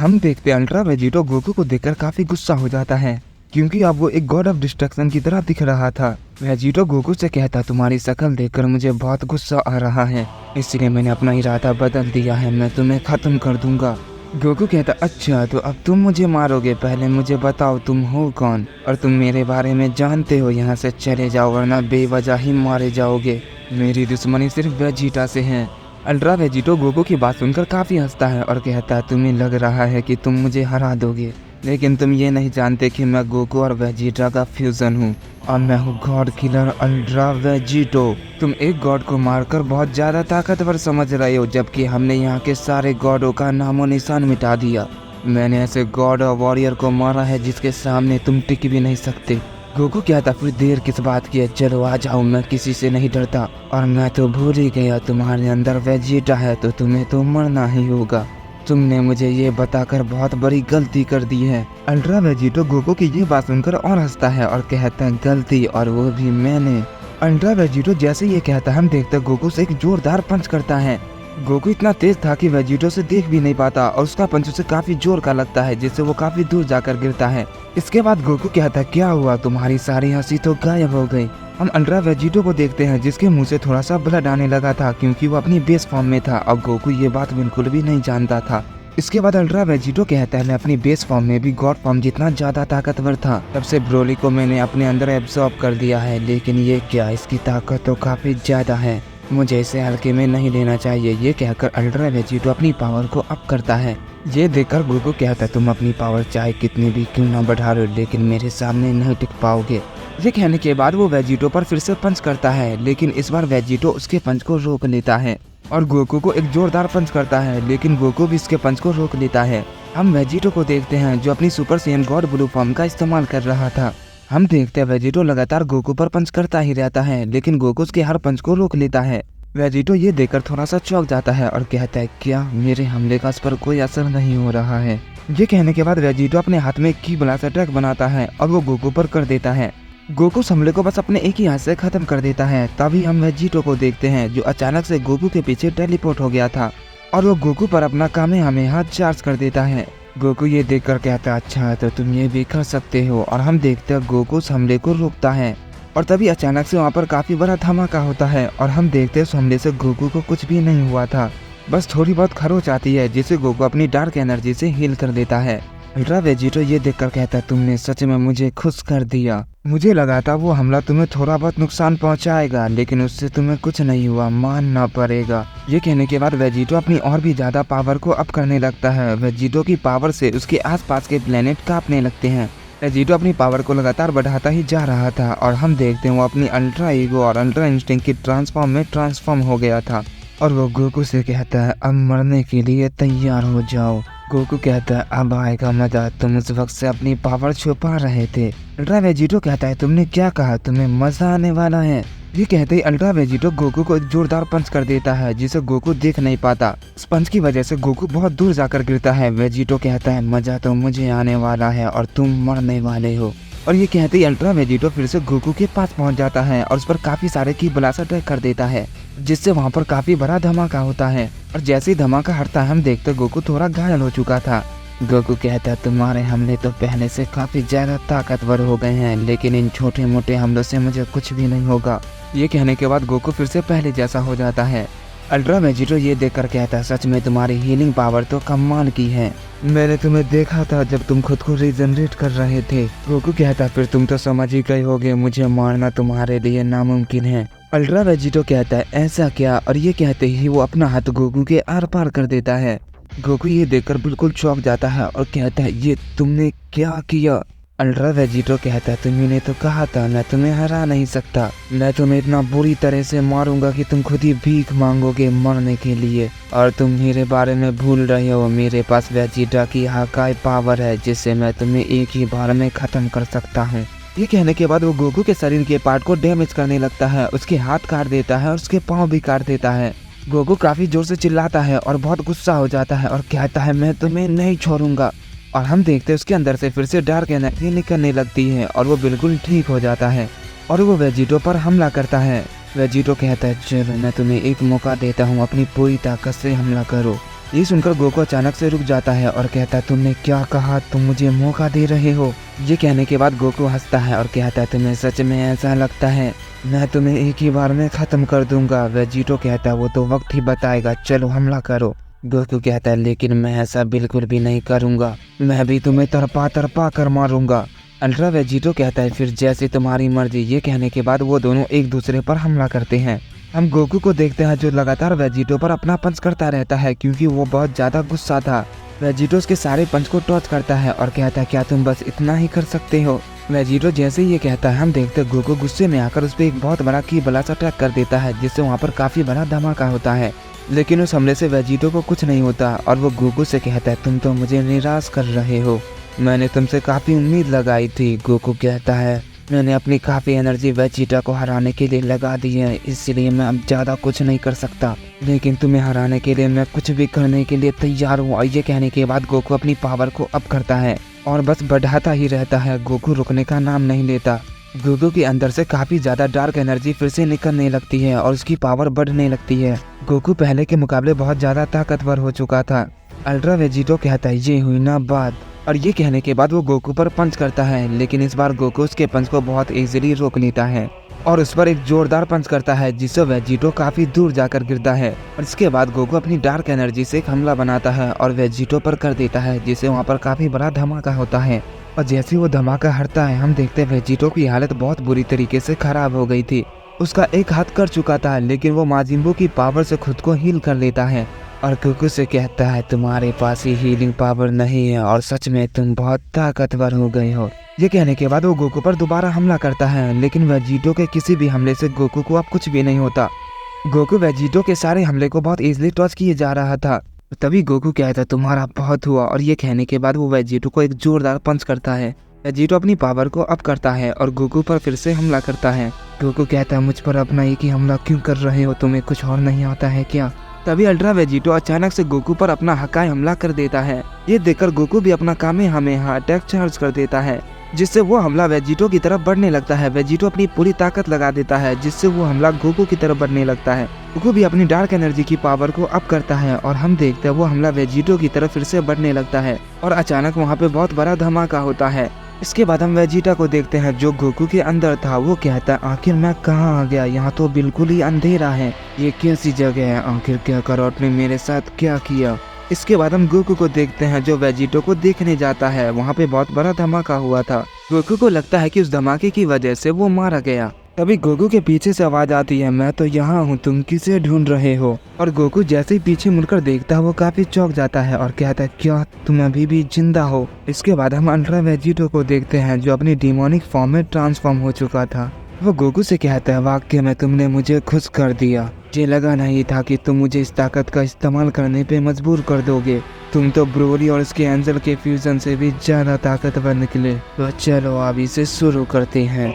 हम देखते हैं अल्ट्रा वेजिटो गोकू को देखकर काफी गुस्सा हो जाता है, क्योंकि अब वो एक गॉड ऑफ डिस्ट्रक्शन की तरह दिख रहा था। वेजिटो गोकू से कहता, तुम्हारी शक्ल देखकर मुझे बहुत गुस्सा आ रहा है, इसलिए मैंने अपना इरादा बदल दिया है, मैं तुम्हें खत्म कर दूंगा। गोकू कहता, अच्छा तो अब तुम मुझे मारोगे, पहले मुझे बताओ तुम हो कौन और तुम मेरे बारे में जानते हो, यहाँ से चले जाओ वरना बेवजह ही मारे जाओगे। मेरी दुश्मनी सिर्फ वेजिटा से है। अल्ट्रा वेजिटो गोकू की बात सुनकर काफी हंसता है और कहता है, तुम्हें लग रहा है कि तुम मुझे हरा दोगे, लेकिन तुम ये नहीं जानते कि मैं गोकू और वेजिटा का फ्यूजन हूँ और मैं हूँ गॉड किलर अल्ट्रा वेजिटो। तुम एक गॉड को मारकर बहुत ज्यादा ताकतवर समझ रहे हो, जबकि हमने यहाँ के सारे गॉडों का नामो निशान मिटा दिया। मैंने ऐसे गॉड और वॉरियर को मारा है जिसके सामने तुम टिक भी नहीं सकते। गोकू कहता, फिर देर किस बात की है, चलो आ जाओ, मैं किसी से नहीं डरता और मैं तो भूल ही गया तुम्हारे अंदर वेजिटा है तो तुम्हें तो मरना ही होगा। तुमने मुझे ये बताकर बहुत बड़ी गलती कर दी है। अल्ट्रा वेजिटो गोकू की ये बात सुनकर और हंसता है और कहता है, गलती, और वो भी मैंने। अल्ट्रा वेजिटो जैसे ये कहता है हम देखते गोकू से एक जोरदार पंच करता है। गोकू इतना तेज था कि वेजिटो से देख भी नहीं पाता और उसका पंच उसे काफी जोर का लगता है, जिससे वो काफी दूर जाकर गिरता है। इसके बाद गोकू कहता है, क्या हुआ, तुम्हारी सारी हंसी तो गायब हो गई। हम अल्ट्रा वेजिटो को देखते हैं जिसके मुंह से थोड़ा सा ब्लड आने लगा था, क्योंकि वो अपनी बेस फॉर्म में था और गोकू ये बात बिल्कुल भी नहीं जानता था। इसके बाद अल्ट्रा वेजिटो कहता है, मैं अपनी बेस फॉर्म में भी गॉड फॉर्म जितना ज्यादा ताकतवर था, तब से ब्रोली को मैंने अपने अंदर एब्जॉर्ब कर दिया है, लेकिन ये क्या, इसकी ताकत तो काफी ज्यादा है, मुझे इसे हल्के में नहीं लेना चाहिए। ये कहकर अल्ट्रा वेजिटो अपनी पावर को अप करता है। ये देखकर गोकू कहता है, तुम अपनी पावर चाहे कितनी भी क्यों ना बढ़ा लो, लेकिन मेरे सामने नहीं टिक पाओगे। ये कहने के बाद वो वेजिटो पर फिर से पंच करता है, लेकिन इस बार वेजिटो उसके पंच को रोक लेता है और गोकू को एक जोरदार पंच करता है, लेकिन गोकू भी इसके पंच को रोक लेता है। हम वेजिटो को देखते हैं जो अपनी super Saiyan God blue form का इस्तेमाल कर रहा था। हम देखते हैं वेजिटो लगातार गोकू पर पंच करता ही रहता है, लेकिन गोकू उसके हर पंच को रोक लेता है। वेजिटो ये देखकर थोड़ा सा चौंक जाता है और कहता है, क्या मेरे हमले का इस पर कोई असर नहीं हो रहा है। ये कहने के बाद वेजिटो अपने हाथ में की ब्लास्ट अटैक बनाता है और वो गोकू पर कर देता है। गोकू उस हमले को बस अपने एक ही हाथ से खत्म कर देता है। तभी हम वेजिटो को देखते हैं जो अचानक से गोकू के पीछे टेलीपोर्ट हो गया था और वो गोकू पर अपना कामेहामेहा चार्ज कर देता है। गोकू ये देखकर कहता है, अच्छा तो तुम ये भी कर सकते हो, और हम देखते हैं गोकू उस हमले को रोकता है और तभी अचानक से वहाँ पर काफी बड़ा धमाका होता है और हम देखते हैं उस हमले से गोकू को कुछ भी नहीं हुआ था, बस थोड़ी बहुत खरोच आती है जिसे गोकू अपनी डार्क एनर्जी से हील कर देता है। अल्ट्रा वेजिटो ये देखकर कहता है, तुमने सच में मुझे खुश कर दिया, मुझे लगा था वो हमला तुम्हें थोड़ा बहुत नुकसान पहुंचाएगा, लेकिन उससे तुम्हें कुछ नहीं हुआ, मानना पड़ेगा। ये कहने के बाद वेजिटो अपनी और भी ज्यादा पावर को अप करने लगता है। वेजिटो की पावर से उसके आसपास के प्लेनेट कांपने लगते हैं। वेजिटो अपनी पावर को लगातार बढ़ाता ही जा रहा था और हम देखते हैं वो अपनी अल्ट्रा ईगो और अल्ट्रा इंस्टिंक्ट की ट्रांसफॉर्म में ट्रांसफॉर्म हो गया था और वो गोकू से कहता है, अब मरने के लिए तैयार हो जाओ। गोकू कहता है, अब आएगा मजा, तुम उस वक्त से अपनी पावर छुपा रहे थे। अल्ट्रा वेजिटो कहता है, तुमने क्या कहा, तुम्हें मजा आने वाला है। ये कहते ही अल्ट्रा वेजिटो गोकू को एक जोरदार पंच कर देता है जिसे गोकू देख नहीं पाता। इस पंच की वजह से गोकू बहुत दूर जाकर गिरता है। वेजिटो कहता है, मजा तो मुझे आने वाला है और तुम मरने वाले हो। और ये कहते ही अल्ट्रा वेजिटो फिर से गोकू के पास पहुंच जाता है और उस पर काफी सारे की ब्लास्ट अटैक कर देता है, जिससे वहाँ पर काफी बड़ा धमाका होता है। और जैसे ही धमाका हटता है हम देखते गोकू थोड़ा घायल हो चुका था। गोकू कहता है, तुम्हारे हमले तो पहले से काफी ज्यादा ताकतवर हो गए हैं, लेकिन इन छोटे मोटे हमलों से मुझे कुछ भी नहीं होगा। ये कहने के बाद गोकू फिर से पहले जैसा हो जाता है। अल्ट्रा वेजिटो ये देखकर कहता है, सच में तुम्हारी हीलिंग पावर तो कमाल की है, मैंने तुम्हें देखा था जब तुम खुद को रीजनरेट कर रहे थे। गोकू कहता है, फिर तुम तो समझ ही गए होगे, मुझे मारना तुम्हारे लिए नामुमकिन है। अल्ट्रा वेजिटो कहता है, ऐसा क्या, और ये कहते ही वो अपना हाथ गोकू के आर पार कर देता है। गोकू ये देखकर बिल्कुल चौंक जाता है और कहता है, ये तुमने क्या किया। अल्ट्रा वेजिटो कहता है, तुम्ही ने तो कहा था मैं तुम्हें हरा नहीं सकता, मैं तुम्हें इतना बुरी तरह से मारूंगा कि तुम खुद ही भीख मांगोगे मरने के लिए, और तुम मेरे बारे में भूल रहे हो, मेरे पास वेजिटा की हाकाई पावर है जिससे मैं तुम्हें एक ही बार में खत्म कर सकता हूँ। ये कहने के बाद वो गोकू के शरीर के पार्ट को डैमेज करने लगता है, उसके हाथ काट देता है और उसके पाँव भी काट देता है। गोकू काफी जोर से चिल्लाता है और बहुत गुस्सा हो जाता है और कहता है, मैं तुम्हें नहीं छोड़ूंगा। और हम देखते हैं उसके अंदर से फिर से डार्क एनर्जी निकलने लगती है और वो बिल्कुल ठीक हो जाता है और वो वेजिटो पर हमला करता है। वेजिटो कहता है, चलो मैं तुम्हें एक मौका देता हूँ, अपनी पूरी ताकत से हमला करो। ये सुनकर गोकू अचानक से रुक जाता है और कहता है तुमने क्या कहा, तुम मुझे मौका दे रहे हो। ये कहने के बाद गोकू हंसता है और कहता है तुम्हें सच में ऐसा लगता है, मैं तुम्हें एक ही बार में खत्म कर दूंगा। वेजिटो कहता है वो तो वक्त ही बताएगा, चलो हमला करो। गोकू कहता है लेकिन मैं ऐसा बिल्कुल भी नहीं करूंगा, मैं भी तुम्हें तड़पा तड़पा कर मारूंगा। अल्ट्रा वेजिटो कहता है फिर जैसे तुम्हारी मर्जी। ये कहने के बाद वो दोनों एक दूसरे पर हमला करते हैं। हम गोकू को देखते हैं जो लगातार वेजिटो पर अपना पंच करता रहता है क्योंकि वो बहुत ज्यादा गुस्सा था। वेजिटो उसके सारे पंच को टॉच करता है और कहता है क्या तुम बस इतना ही कर सकते हो। वेजिटो जैसे ही ये कहता है हम देखते हैं गोकू गुस्से में आकर उस पर एक बहुत बड़ा की ब्लास्ट अटैक कर देता है जिससे वहाँ पर काफी बड़ा धमाका होता है। लेकिन उस हमले से वेजिटो को कुछ नहीं होता और वो गोकू से कहता है तुम तो मुझे निराश कर रहे हो, मैंने तुमसे काफी उम्मीद लगाई थी। गोकू कहता है मैंने अपनी काफी एनर्जी वेजिटा को हराने के लिए लगा दी है, इसलिए मैं अब ज्यादा कुछ नहीं कर सकता, लेकिन तुम्हें हराने के लिए मैं कुछ भी करने के लिए तैयार हूँ। और ये कहने के बाद गोकू अपनी पावर को अप करता है और बस बढ़ाता ही रहता है। गोकू रुकने का नाम नहीं लेता। गोकू के अंदर से काफी ज्यादा डार्क एनर्जी फिर से निकलने लगती है और उसकी पावर बढ़ने लगती है। गोकू पहले के मुकाबले बहुत ज्यादा ताकतवर हो चुका था। अल्ट्रा वेजिटो कहता है ये हुई ना बात। और ये कहने के बाद वो गोकू पर पंच करता है, लेकिन इस बार गोकू उसके पंच को बहुत इजीली रोक लेता है और उस पर एक जोरदार पंच करता है जिससे वेजिटो काफी दूर जाकर गिरता है। और इसके बाद गोकू अपनी डार्क एनर्जी से एक हमला बनाता है और वेजिटो पर कर देता है जिससे वहाँ पर काफी बड़ा धमाका होता है। और जैसे वो धमाका हटता है हम देखते हैं वेजिटो की हालत बहुत बुरी तरीके से खराब हो गई थी। उसका एक हाथ कर चुका था, लेकिन वो माजिन बू की पावर से खुद को हील कर लेता है और गोकू से कहता है तुम्हारे पास ही हीलिंग पावर नहीं है और सच में तुम बहुत ताकतवर हो गए हो। ये कहने के बाद वो गोकू पर दोबारा हमला करता है, लेकिन वेजिटो के किसी भी हमले से गोकू को अब कुछ भी नहीं होता। गोकू वेजिटो के सारे हमले को बहुत इजीली टॉच किए जा रहा था। तभी गोकू कहता है तुम्हारा बहुत हुआ। और ये कहने के बाद वो वेजिटो को एक जोरदार पंच करता है। वेजिटो अपनी पावर को अप करता है और गोकू पर फिर से हमला करता है। गोकू कहता है मुझ पर अपना एक ही हमला क्यों कर रहे हो, तुम्हें कुछ और नहीं आता है क्या। तभी अल्ट्रा वेजिटो अचानक से गोकू पर अपना हकाई हमला कर देता है। ये देखकर गोकू भी अपना कामेहामेहा अटैक चार्ज कर देता है जिससे वो हमला वेजिटो की तरफ बढ़ने लगता है। वेजिटो अपनी पूरी ताकत लगा देता है जिससे वो हमला गोकू की तरफ बढ़ने लगता है। गोकू भी अपनी डार्क एनर्जी की पावर को अप करता है और हम देखते हैं वो हमला वेजिटो की तरफ फिर से बढ़ने लगता है और अचानक वहाँ पे बहुत बड़ा धमाका होता है। इसके बाद हम वेजिटा को देखते हैं जो गोकू के अंदर था। वो कहता है आखिर मैं कहाँ आ गया, यहाँ तो बिल्कुल ही अंधेरा है, ये कैसी जगह है, आखिर क्या करॉट ने मेरे साथ क्या किया। इसके बाद हम गोकू को देखते हैं जो वेजिटो को देखने जाता है। वहाँ पे बहुत बड़ा धमाका हुआ था। गोकू को लगता है कि उस धमाके की वजह से वो मारा गया। तभी गोकू के पीछे से आवाज आती है मैं तो यहाँ हूँ, तुम किसे ढूंढ रहे हो। और गोकू जैसे ही पीछे मुड़कर देखता है वो काफी चौंक जाता है और कहता है क्या तुम अभी भी जिंदा हो। इसके बाद हम अल्ट्रा वेजिटो को देखते हैं जो अपनी डिमोनिक फॉर्म में ट्रांसफॉर्म हो चुका था। वो गोकू से कहता है वाकई में तुमने मुझे खुश कर दिया, मुझे लगा नहीं था कि तुम मुझे इस ताकत का इस्तेमाल करने पे मजबूर कर दोगे, तुम तो ब्रोली और उसके एंजल के फ्यूजन से भी ज्यादा ताकतवर निकले। तो चलो अब इसे शुरू करते हैं।